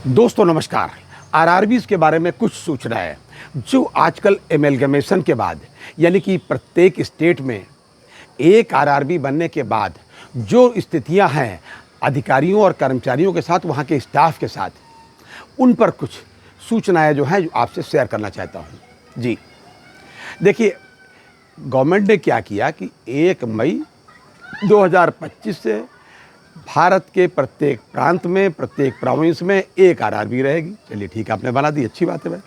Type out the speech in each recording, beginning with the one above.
दोस्तों नमस्कार। आरआरबीज़ के बारे में कुछ सूचना है जो आजकल एमेलगमेशन के बाद यानी कि प्रत्येक स्टेट में एक आरआरबी बनने के बाद जो स्थितियां हैं अधिकारियों और कर्मचारियों के साथ, वहां के स्टाफ के साथ, उन पर कुछ सूचनाएं जो हैं जो आपसे शेयर करना चाहता हूं। जी देखिए, गवर्नमेंट ने क्या किया कि 1 मई 2025 से भारत के प्रत्येक प्रांत में, प्रत्येक प्रोविंस में एक आरआरबी रहेगी। चलिए ठीक है, आपने बना दी, अच्छी बात है भाई,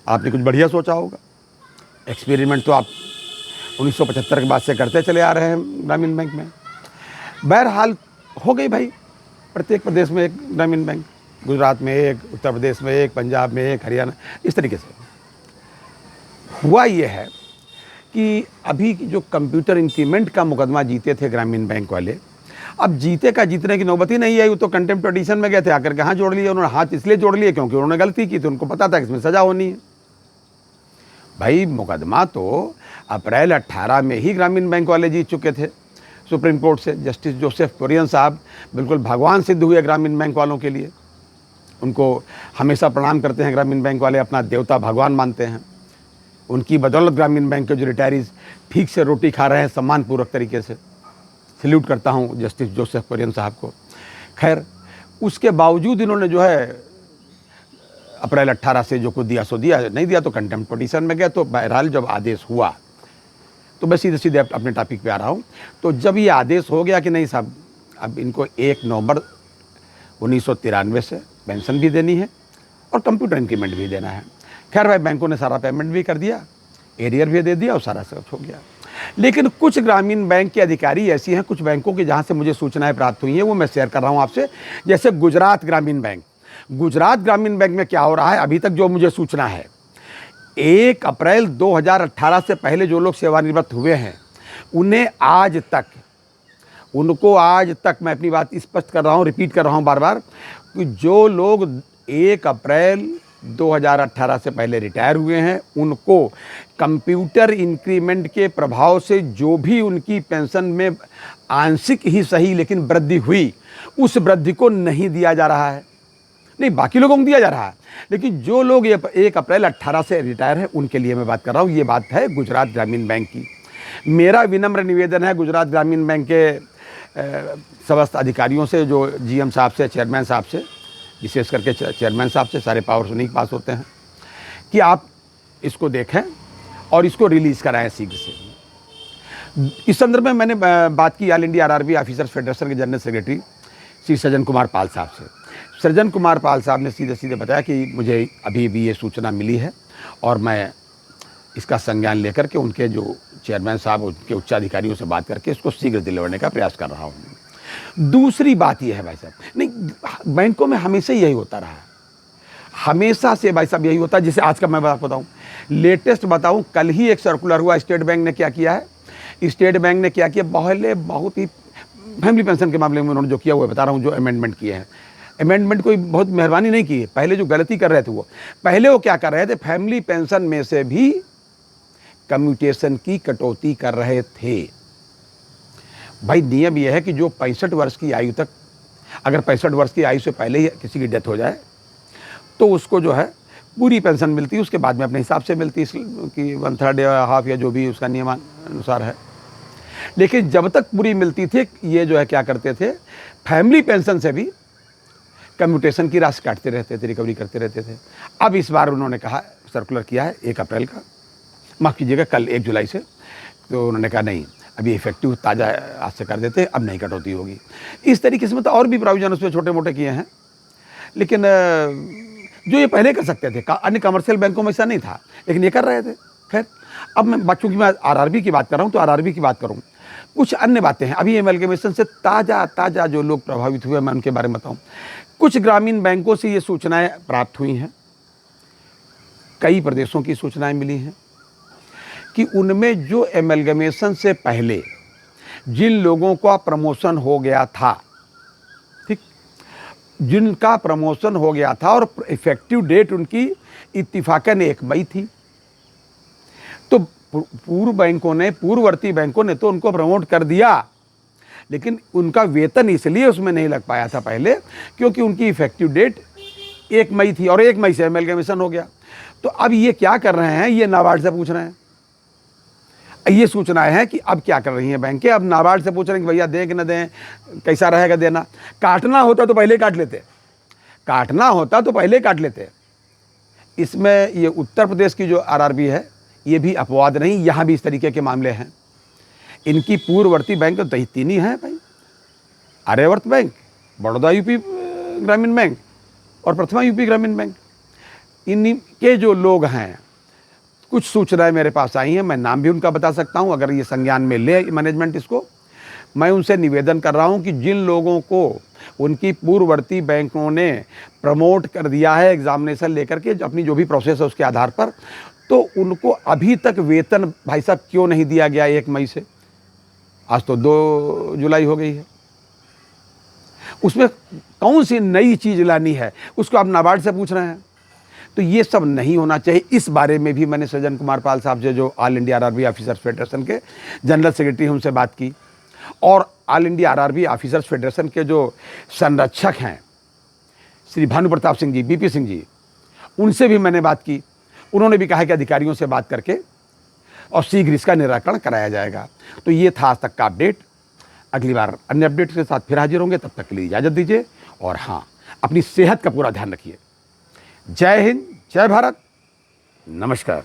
आपने कुछ बढ़िया सोचा होगा। एक्सपेरिमेंट तो आप 1975 के बाद से करते चले आ रहे हैं ग्रामीण बैंक में। बहरहाल हो गई भाई, प्रत्येक प्रदेश में एक ग्रामीण बैंक, गुजरात में एक, उत्तर प्रदेश में एक, पंजाब में एक, हरियाणा, इस तरीके से। हुआ ये है कि अभी जो कंप्यूटर इंक्रीमेंट का मुकदमा जीते थे ग्रामीण बैंक वाले, अब जीते का जीतने की नौबत ही नहीं आई। वो तो कंटेम्प्ट पिटीशन में गए थे, आकर के हाथ जोड़ लिए। उन्होंने हाथ इसलिए जोड़ लिए क्योंकि उन्होंने गलती की थी, उनको पता था कि इसमें सजा होनी है। भाई मुकदमा तो अप्रैल 18 में ही ग्रामीण बैंक वाले जीत चुके थे सुप्रीम कोर्ट से। जस्टिस जोसेफ कुरियन साहब बिल्कुल भगवान सिद्ध हुए ग्रामीण बैंक वालों के लिए। उनको हमेशा प्रणाम करते हैं ग्रामीण बैंक वाले, अपना देवता भगवान मानते हैं। उनकी बदौलत ग्रामीण बैंक के जो रिटायरीज ठीक से रोटी खा रहे हैं सम्मानपूर्वक तरीके से। सल्यूट करता हूं जस्टिस जोसेफ कुरियन साहब को। खैर, उसके बावजूद इन्होंने जो है अप्रैल 18 से जो कुछ दिया सो दिया, नहीं दिया तो कंटेम्प्ट पिटीशन में गए। तो बहरहाल जब आदेश हुआ, तो मैं सीधे सीधे अपने टॉपिक पे आ रहा हूँ। तो जब ये आदेश हो गया कि नहीं साहब, अब इनको 1 नवंबर 1993 से पेंशन भी देनी है और कंप्यूटर इंक्रीमेंट भी देना है। खैर भाई, बैंकों ने सारा पेमेंट भी कर दिया, एरियर भी दे दिया और सारा सब हो गया। लेकिन कुछ ग्रामीण बैंक के अधिकारी ऐसी हैं, कुछ बैंकों की जहां से मुझे सूचनाएं प्राप्त हुई हैं, वो मैं शेयर कर रहा हूं आपसे। जैसे गुजरात ग्रामीण बैंक। गुजरात ग्रामीण बैंक में क्या हो रहा है, अभी तक जो मुझे सूचना है, 1 अप्रैल 2018 से पहले जो लोग सेवानिवृत्त हुए हैं, उनको आज तक, मैं अपनी बात स्पष्ट कर रहा हूं, रिपीट कर रहा हूं बार बार, कि जो लोग 1 अप्रैल 2018 से पहले रिटायर हुए हैं, उनको कंप्यूटर इंक्रीमेंट के प्रभाव से जो भी उनकी पेंशन में आंशिक ही सही लेकिन वृद्धि हुई, उस वृद्धि को नहीं दिया जा रहा है। नहीं, बाकी लोगों को दिया जा रहा है, लेकिन जो लोग ये 1 अप्रैल 18 से रिटायर है, उनके लिए मैं बात कर रहा हूँ। ये बात है गुजरात ग्रामीण बैंक की। मेरा विनम्र निवेदन है गुजरात ग्रामीण बैंक के समस्त अधिकारियों से, जो जीएम साहब से, चेयरमैन साहब से, विशेष करके चेयरमैन साहब से, सारे पावर्स उन्हीं के पास होते हैं, कि आप इसको देखें और इसको रिलीज़ कराएं शीघ्र से। इस संदर्भ में मैंने बात की all India RRB officers federation के जनरल सेक्रेटरी श्री सज्जन कुमार पाल साहब से। सज्जन कुमार पाल साहब ने सीधे सीधे बताया कि मुझे अभी भी ये सूचना मिली है और मैं इसका संज्ञान लेकर के उनके जो चेयरमैन साहब, उनके उच्चाधिकारियों से बात करके इसको शीघ्र दिलवाने का प्रयास कर रहा हूँ। दूसरी बात यह है भाई साहब, नहीं, बैंकों में हमेशा यही होता रहा है, हमेशा से भाई साहब यही होता है। जैसे आज का मैं बात बताऊं, लेटेस्ट बताऊं, कल ही एक सर्कुलर हुआ। स्टेट बैंक ने क्या किया है, स्टेट बैंक ने क्या किया, बहुत ही फैमिली पेंशन के मामले में उन्होंने जो किया हुआ बता रहा हूँ, जो अमेंडमेंट किए हैं। अमेंडमेंट कोई बहुत मेहरबानी नहीं की है, पहले जो गलती कर रहे थे वो क्या कर रहे थे, फैमिली पेंशन में से भी कम्यूटेशन की कटौती कर रहे थे। भाई नियम यह है कि जो 65 वर्ष की आयु तक, अगर 65 वर्ष की आयु से पहले ही किसी की डेथ हो जाए तो उसको जो है पूरी पेंशन मिलती है, उसके बाद में अपने हिसाब से मिलती है कि 1/3 या हाफ या जो भी उसका नियमानुसार है। लेकिन जब तक पूरी मिलती थी, ये जो है क्या करते थे, फैमिली पेंशन से भी कम्यूटेशन की राशि काटते रहते थे, रिकवरी करते रहते थे। अब इस बार उन्होंने कहा, सर्कुलर किया है 1 अप्रैल का, माफ़ कीजिएगा कल 1 जुलाई से, तो उन्होंने कहा नहीं, अभी इफेक्टिव ताज़ा आज से कर देते, अब नहीं कटौती होगी। इस तरीके से मतलब और भी प्रोविजन उसमें छोटे मोटे किए हैं, लेकिन जो ये पहले कर सकते थे, अन्य कमर्शियल बैंकों में ऐसा नहीं था, लेकिन ये कर रहे थे। खैर, अब मैं चूँकि मैं आरआरबी की बात कर रहा हूँ तो आरआरबी की बात करूँ। कुछ अन्य बातें हैं, अभी एमलगमेशन से ताज़ा जो लोग प्रभावित हुए, मैं उनके बारे में बताऊँ। कुछ ग्रामीण बैंकों से ये सूचनाएं प्राप्त हुई हैं, कई प्रदेशों की सूचनाएं मिली हैं कि उनमें जो एमलगमेशन से पहले जिन लोगों का प्रमोशन हो गया था, ठीक, जिनका प्रमोशन हो गया था और इफेक्टिव डेट उनकी इत्तिफाकन 1 मई थी, तो पूर्ववर्ती बैंकों ने तो उनको प्रमोट कर दिया, लेकिन उनका वेतन इसलिए उसमें नहीं लग पाया था पहले क्योंकि उनकी इफेक्टिव डेट 1 मई थी और 1 मई से एमलगमेशन हो गया। तो अब ये क्या कर रहे हैं, ये नाबार्ड से पूछ रहे हैं। ये सूचना है कि अब क्या कर रही हैं बैंकें, अब नाबार्ड से पूछ रहे हैं कि भैया दें कि न दें, कैसा रहेगा देना। काटना होता तो पहले काट लेते, काटना होता तो पहले काट लेते। इसमें ये उत्तर प्रदेश की जो आरआरबी है, ये भी अपवाद नहीं, यहाँ भी इस तरीके के मामले हैं। इनकी पूर्ववर्ती बैंक तो 3 ही हैं भाई, आर्यावर्त बैंक, बड़ौदा यूपी ग्रामीण बैंक और प्रथमा यूपी ग्रामीण बैंक। इनके जो लोग हैं, कुछ सूचनाएं मेरे पास आई हैं, मैं नाम भी उनका बता सकता हूं अगर ये संज्ञान में ले मैनेजमेंट इसको। मैं उनसे निवेदन कर रहा हूं कि जिन लोगों को उनकी पूर्ववर्ती बैंकों ने प्रमोट कर दिया है एग्जामिनेशन लेकर के, अपनी जो भी प्रोसेस है उसके आधार पर, तो उनको अभी तक वेतन भाई साहब क्यों नहीं दिया गया 1 मई से? आज तो 2 जुलाई हो गई है। उसमें कौन सी नई चीज़ लानी है, उसको आप नाबार्ड से पूछ रहे हैं। तो ये सब नहीं होना चाहिए। इस बारे में भी मैंने सज्जन कुमार पाल साहब से, जो all India RRB officers federation के जनरल सेक्रेटरी हैं, उनसे बात की, और all India RRB officers federation के जो संरक्षक हैं श्री भानु प्रताप सिंह जी, बीपी सिंह जी, उनसे भी मैंने बात की। उन्होंने भी कहा कि अधिकारियों से बात करके और शीघ्र इसका निराकरण कराया जाएगा। तो ये था आज तक का अपडेट। अगली बार अन्य अपडेट के साथ फिर हाजिर होंगे, तब तक के लिए इजाज़त दीजिए। और हाँ, अपनी सेहत का पूरा ध्यान रखिए। जय हिंद, जय भारत, नमस्कार।